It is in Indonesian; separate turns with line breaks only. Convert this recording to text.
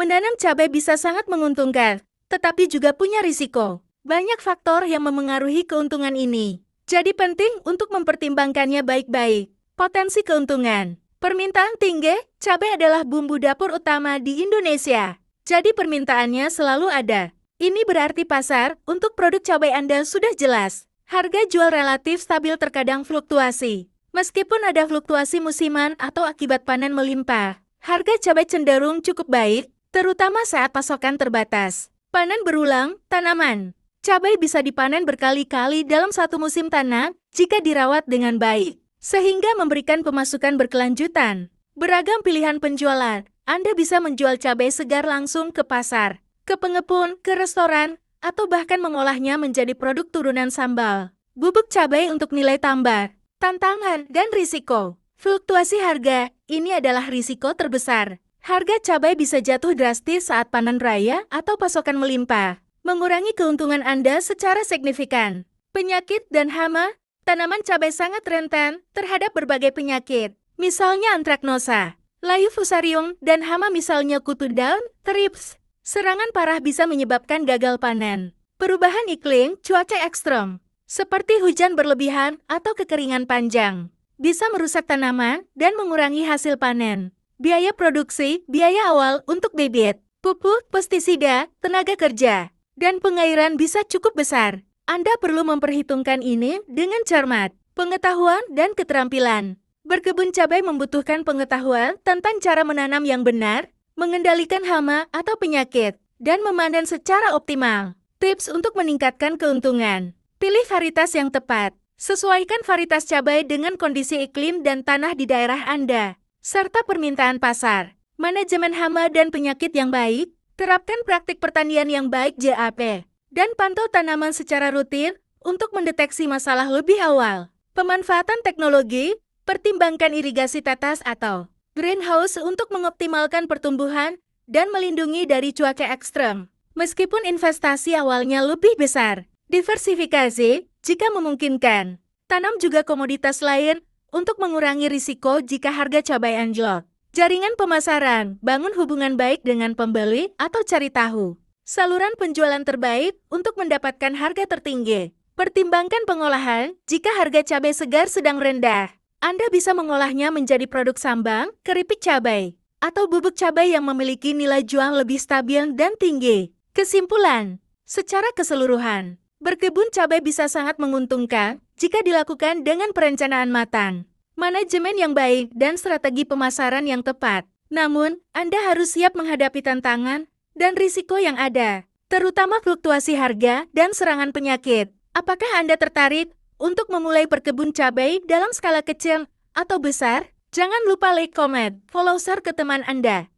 Menanam cabai bisa sangat menguntungkan, tetapi juga punya risiko. Banyak faktor yang memengaruhi keuntungan ini. Jadi penting untuk mempertimbangkannya baik-baik. Potensi keuntungan. Permintaan tinggi, cabai adalah bumbu dapur utama di Indonesia. Jadi permintaannya selalu ada. Ini berarti pasar untuk produk cabai Anda sudah jelas. Harga jual relatif stabil terkadang fluktuasi. Meskipun ada fluktuasi musiman atau akibat panen melimpah, harga cabai cenderung cukup baik, terutama saat pasokan terbatas. Panen berulang, tanaman. Cabai bisa dipanen berkali-kali dalam satu musim tanam jika dirawat dengan baik, sehingga memberikan pemasukan berkelanjutan. Beragam pilihan penjualan. Anda bisa menjual cabai segar langsung ke pasar, ke pengepul, ke restoran, atau bahkan mengolahnya menjadi produk turunan sambal. Bubuk cabai untuk nilai tambah. Tantangan dan risiko. Fluktuasi harga, ini adalah risiko terbesar. Harga cabai bisa jatuh drastis saat panen raya atau pasokan melimpah, mengurangi keuntungan Anda secara signifikan. Penyakit dan hama, tanaman cabai sangat rentan terhadap berbagai penyakit, misalnya antraknosa, layu fusarium, dan hama misalnya kutu daun, thrips. Serangan parah bisa menyebabkan gagal panen. Perubahan iklim, cuaca ekstrem, seperti hujan berlebihan atau kekeringan panjang, bisa merusak tanaman dan mengurangi hasil panen. Biaya produksi, biaya awal untuk bibit, pupuk, pestisida, tenaga kerja, dan pengairan bisa cukup besar. Anda perlu memperhitungkan ini dengan cermat, pengetahuan, dan keterampilan. Berkebun cabai membutuhkan pengetahuan tentang cara menanam yang benar, mengendalikan hama atau penyakit, dan memanen secara optimal. Tips untuk meningkatkan keuntungan. Pilih varietas yang tepat. Sesuaikan varietas cabai dengan kondisi iklim dan tanah di daerah Anda, serta permintaan pasar. Manajemen hama dan penyakit yang baik. Terapkan praktik pertanian yang baik JAP. Dan pantau tanaman secara rutin untuk mendeteksi masalah lebih awal. Pemanfaatan teknologi. Pertimbangkan irigasi tetes atau greenhouse untuk mengoptimalkan pertumbuhan dan melindungi dari cuaca ekstrem. Meskipun investasi awalnya lebih besar. Diversifikasi, jika memungkinkan. Tanam juga komoditas lain untuk mengurangi risiko jika harga cabai anjlok. Jaringan pemasaran, bangun hubungan baik dengan pembeli atau cari tahu. Saluran penjualan terbaik untuk mendapatkan harga tertinggi. Pertimbangkan pengolahan jika harga cabai segar sedang rendah. Anda bisa mengolahnya menjadi produk sambal, keripik cabai, atau bubuk cabai yang memiliki nilai jual lebih stabil dan tinggi. Kesimpulan, secara keseluruhan, berkebun cabai bisa sangat menguntungkan jika dilakukan dengan perencanaan matang, manajemen yang baik, dan strategi pemasaran yang tepat. Namun, Anda harus siap menghadapi tantangan dan risiko yang ada, terutama fluktuasi harga dan serangan penyakit. Apakah Anda tertarik untuk memulai berkebun cabai dalam skala kecil atau besar? Jangan lupa like, comment, follow, share ke teman Anda.